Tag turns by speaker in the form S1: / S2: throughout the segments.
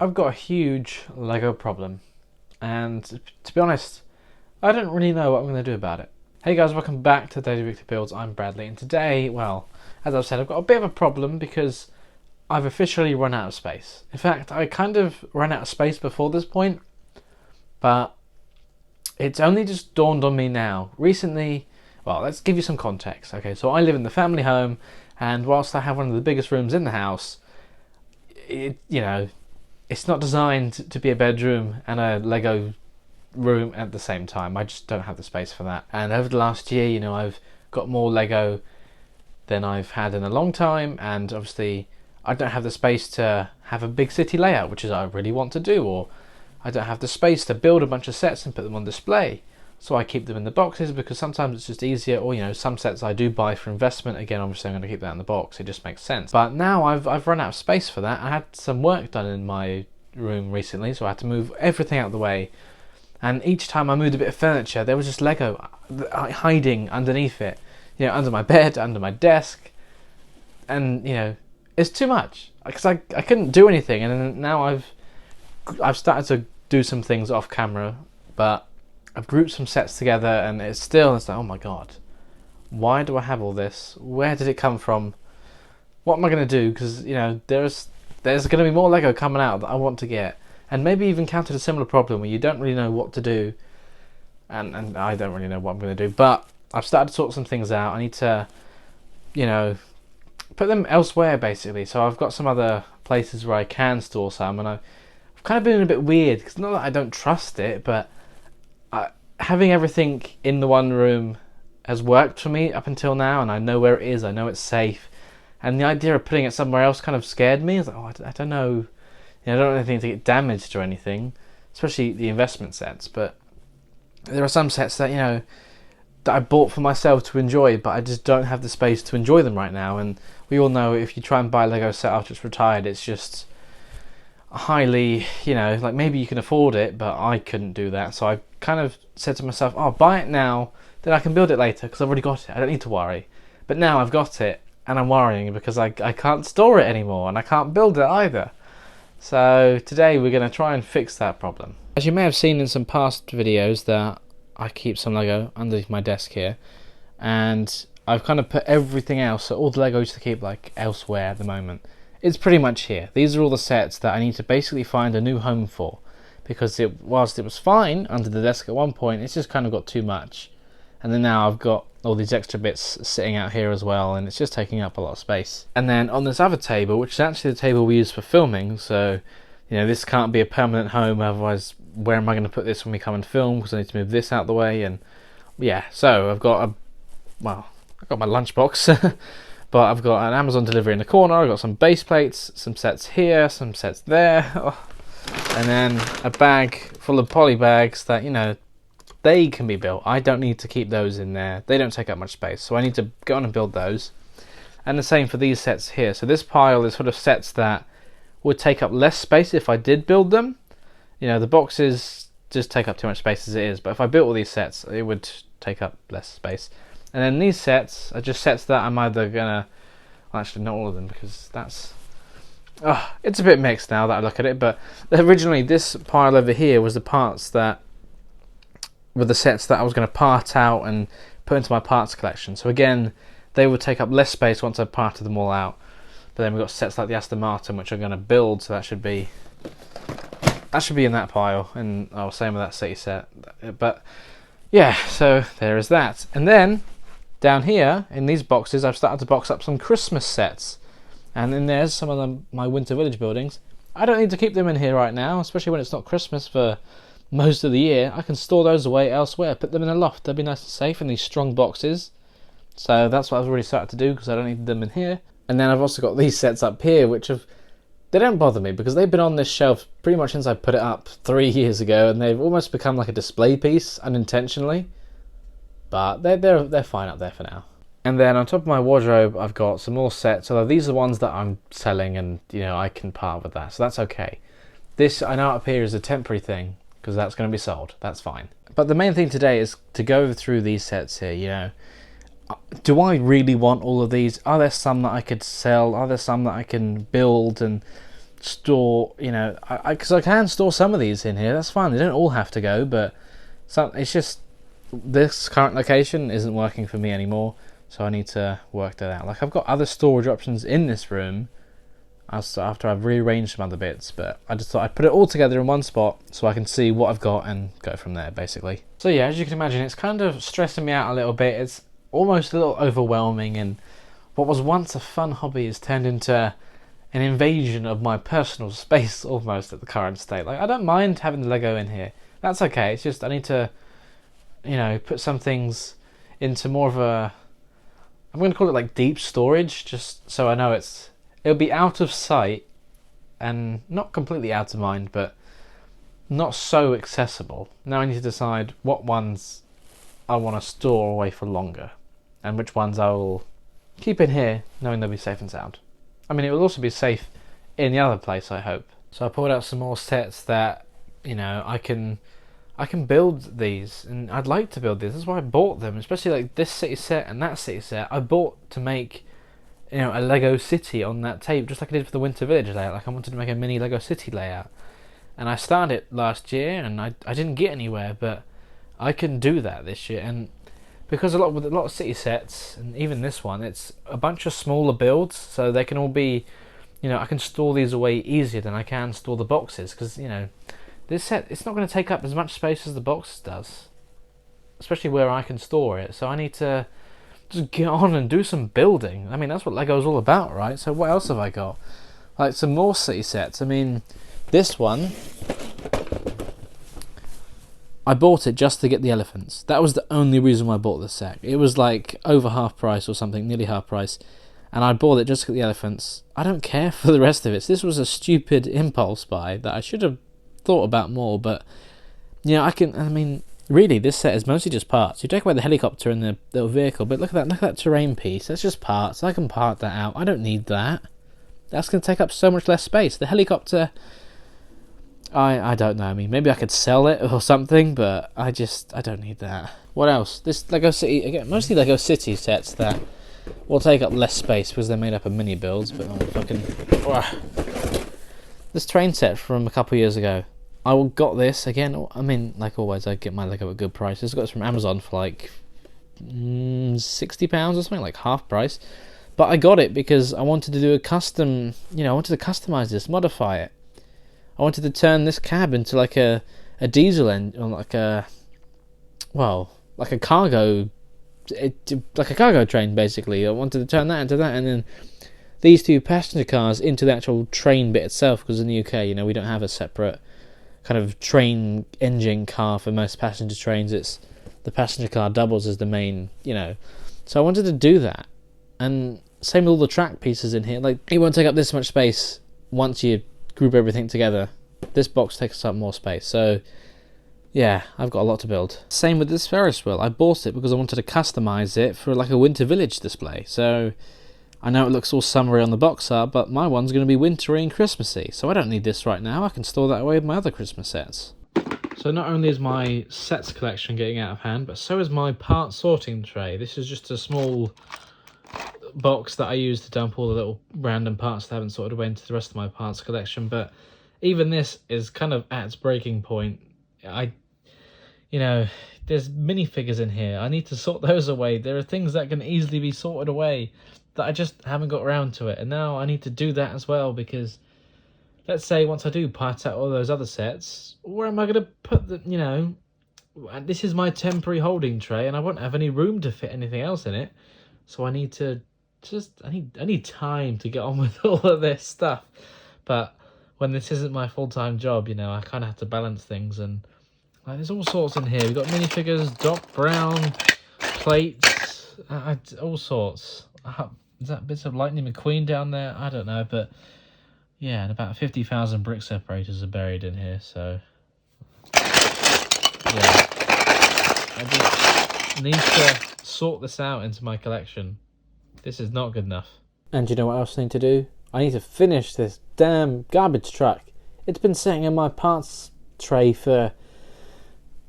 S1: I've got a huge Lego problem, and to be honest, I don't really know what I'm going to do about it. Hey guys, welcome back to Daily Weekly Builds. I'm Bradley, and today, well, as I've said, I've got a bit of a problem because I've officially run out of space. In fact, I kind of ran out of space before this point, but it's only just dawned on me now. Recently, well, let's give you some context. Okay, so I live in the family home, and whilst I have one of the biggest rooms in the house, it's not designed to be a bedroom and a Lego room at the same time. I just don't have the space for that. And over the last year, I've got more Lego than I've had in a long time, and obviously I don't have the space to have a big city layout, which is what I really want to do, or I don't have the space to build a bunch of sets and put them on display. So I keep them in the boxes because sometimes it's just easier, or some sets I do buy for investment. Again, obviously I'm going to keep that in the box, it just makes sense. But now I've run out of space for that. I had some work done in my room recently, so I had to move everything out of the way. And each time I moved a bit of furniture, there was just Lego hiding underneath it, under my bed, under my desk, and it's too much because I couldn't do anything. And then now I've started to do some things off camera, but I've grouped some sets together, and it's like, oh my god, why do I have all this? Where did it come from? What am I going to do? Because there's going to be more Lego coming out that I want to get, and maybe you've encountered a similar problem where you don't really know what to do, and I don't really know what I'm going to do. But I've started to sort some things out. I need to, put them elsewhere basically. So I've got some other places where I can store some, and I've kind of been a bit weird because not that I don't trust it, but having everything in the one room has worked for me up until now, and I know where it is, I know it's safe, and the idea of putting it somewhere else kind of scared me. I was like, oh, I don't know, I don't want anything to get damaged or anything, especially the investment sets. But there are some sets that that I bought for myself to enjoy, but I just don't have the space to enjoy them right now. And we all know if you try and buy a Lego set after it's retired, it's just highly, like maybe you can afford it, but I couldn't do that. So I kind of said to myself, oh, buy it now, then I can build it later because I've already got it. I don't need to worry. But now I've got it, and I'm worrying because I can't store it anymore, and I can't build it either. So today we're going to try and fix that problem. As you may have seen in some past videos, that I keep some Lego underneath my desk here, and I've kind of put everything else, so all the Lego to keep like elsewhere at the moment. It's pretty much here. These are all the sets that I need to basically find a new home for, because whilst it was fine under the desk at one point, it's just kind of got too much. And then now I've got all these extra bits sitting out here as well, and it's just taking up a lot of space. And then on this other table, which is actually the table we use for filming, so this can't be a permanent home, otherwise where am I going to put this when we come and film, because I need to move this out the way. And yeah, so I've got my lunchbox but I've got an Amazon delivery in the corner, I've got some base plates, some sets here, some sets there, and then a bag full of poly bags that, they can be built. I don't need to keep those in there. They don't take up much space, so I need to go on and build those. And the same for these sets here. So this pile is sort of sets that would take up less space if I did build them. The boxes just take up too much space as it is, but if I built all these sets, it would take up less space. And then these sets are just sets that I'm either gonna, well, actually not all of them, because that's, it's a bit mixed now that I look at it. But originally this pile over here was the parts that were the sets that I was going to part out and put into my parts collection. So again, they would take up less space once I've parted them all out. But then we've got sets like the Aston Martin, which I'm going to build, so that should be in that pile. And same with that city set. But yeah, so there is that. And then down here in these boxes, I've started to box up some Christmas sets, and then there's some of my Winter Village buildings. I don't need to keep them in here right now, especially when it's not Christmas for most of the year. I can store those away elsewhere, put them in a loft. They'll be nice and safe in these strong boxes. So that's what I've already started to do, because I don't need them in here. And then I've also got these sets up here, which they don't bother me because they've been on this shelf pretty much since I put it up 3 years ago, and they've almost become like a display piece unintentionally. But they're fine up there for now. And then on top of my wardrobe, I've got some more sets. Although these are the ones that I'm selling, and I can part with that, so that's okay. This I know up here is a temporary thing because that's going to be sold. That's fine. But the main thing today is to go through these sets here. Do I really want all of these? Are there some that I could sell? Are there some that I can build? And store, you know, because I can store some of these in here. That's fine. They don't all have to go, but it's just this current location isn't working for me anymore, so I need to work that out. Like, I've got other storage options in this room after I've rearranged some other bits, but I just thought I'd put it all together in one spot so I can see what I've got and go from there, basically. So yeah, as you can imagine, it's kind of stressing me out a little bit. It's almost a little overwhelming, and what was once a fun hobby has turned into an invasion of my personal space almost at the current state. Like, I don't mind having the Lego in here. That's okay. It's just I need to, you know, put some things into more of a, I'm going to call it like deep storage, just so I know it'll be out of sight and not completely out of mind, but not so accessible. Now I need to decide what ones I want to store away for longer and which ones I will keep in here knowing they'll be safe and sound. I mean, it will also be safe in the other place, I hope. So I pulled out some more sets that, you know, I can build these, and I'd like to build these. That's why I bought them, especially like this city set and that city set. I bought to make, you know, a Lego city on that tape, just like I did for the Winter Village layout. Like, I wanted to make a mini Lego city layout, and I started it last year, and I didn't get anywhere, but I can do that this year. And because with a lot of city sets, and even this one, it's a bunch of smaller builds, so they can all be, you know, I can store these away easier than I can store the boxes, because, you know, this set, it's not going to take up as much space as the box does, especially where I can store it. So I need to just get on and do some building. I mean, that's what Lego's all about, right? So what else have I got? Like, some more city sets. I mean, this one, I bought it just to get the elephants. That was the only reason why I bought this set. It was like over half price or something, nearly half price, and I bought it just to get the elephants. I don't care for the rest of it. This was a stupid impulse buy that I should have thought about more, but, you know, I mean, really, this set is mostly just parts. You take away the helicopter and the little vehicle, but look at that terrain piece. That's just parts. I can part that out. I don't need that. That's going to take up so much less space. The helicopter, I don't know. I mean, maybe I could sell it or something, but I don't need that. What else? This Lego City, again, mostly Lego City sets that will take up less space because they're made up of mini builds, but this train set from a couple of years ago. I got this again. I mean, like always, I get my Lego at good prices. I got this from Amazon for like £60 or something, like half price. But I got it because I wanted to do a custom. You know, I wanted to customize this, modify it. I wanted to turn this cab into like a diesel engine, or like a cargo, like a cargo train basically. I wanted to turn that into that, and then these two passenger cars into the actual train bit itself. Because in the UK, you know, we don't have a separate kind of train engine car for most passenger trains. It's the passenger car doubles as the main, you know. So I wanted to do that, and same with all the track pieces in here. Like, it won't take up this much space once you group everything together. This box takes up more space, so yeah, I've got a lot to build. Same with this Ferris wheel. I bought it because I wanted to customize it for like a Winter Village display. So I know it looks all summery on the box art, but my one's going to be wintry and Christmassy, so I don't need this right now. I can store that away with my other Christmas sets. So not only is my sets collection getting out of hand, but so is my part sorting tray. This is just a small box that I use to dump all the little random parts that I haven't sorted away into the rest of my parts collection, but even this is kind of at its breaking point. You know, there's minifigures in here. I need to sort those away. There are things that can easily be sorted away that I just haven't got around to it, and now I need to do that as well, because let's say once I do part out all those other sets, where am I going to put the, you know, this is my temporary holding tray and I won't have any room to fit anything else in it, so I need to I need time to get on with all of this stuff. But when this isn't my full-time job, you know, I kind of have to balance things, and like, there's all sorts in here. We've got minifigures, Doc Brown, plates, all sorts. Is that bits of Lightning McQueen down there? I don't know, but yeah, and about 50,000 brick separators are buried in here, so yeah. I just need to sort this out into my collection. This is not good enough. And you know what else I need to do? I need to finish this damn garbage truck. It's been sitting in my parts tray for,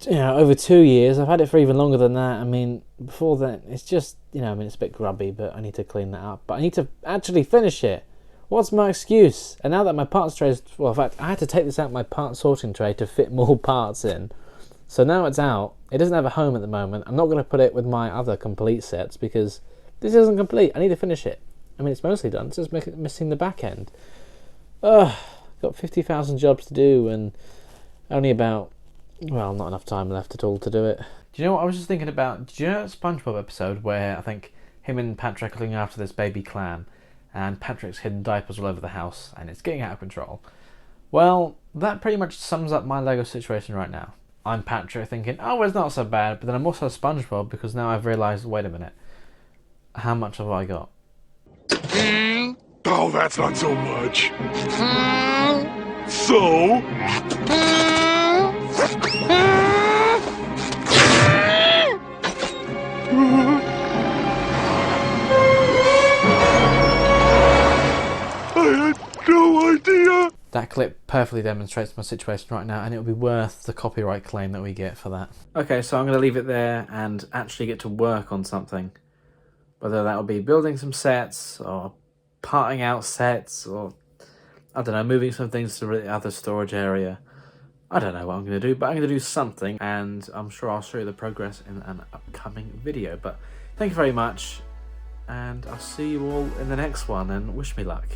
S1: you know, over 2 years. I've had it for even longer than that. I mean, before then, it's just, you know, I mean, it's a bit grubby, but I need to clean that up. But I need to actually finish it. What's my excuse? And now that my parts tray is... Well, in fact, I had to take this out of my part sorting tray to fit more parts in. So now it's out. It doesn't have a home at the moment. I'm not going to put it with my other complete sets because this isn't complete. I need to finish it. I mean, it's mostly done. It's just missing the back end. Ugh, got 50,000 jobs to do and only about... Well, not enough time left at all to do it. Do you know what I was just thinking about? Did you know that SpongeBob episode where I think him and Patrick are looking after this baby clam and Patrick's hidden diapers all over the house and it's getting out of control? Well, that pretty much sums up my Lego situation right now. I'm Patrick thinking, oh, it's not so bad, but then I'm also SpongeBob because now I've realised, wait a minute, how much have I got?
S2: Oh, that's not so much. So? I had no idea.
S1: That clip perfectly demonstrates my situation right now, and it'll be worth the copyright claim that we get for that. Okay, so I'm going to leave it there and actually get to work on something. Whether that will be building some sets, or parting out sets, or, I don't know, moving some things to the other storage area. I don't know what I'm going to do, but I'm going to do something, and I'm sure I'll show you the progress in an upcoming video. But thank you very much, and I'll see you all in the next one, and wish me luck.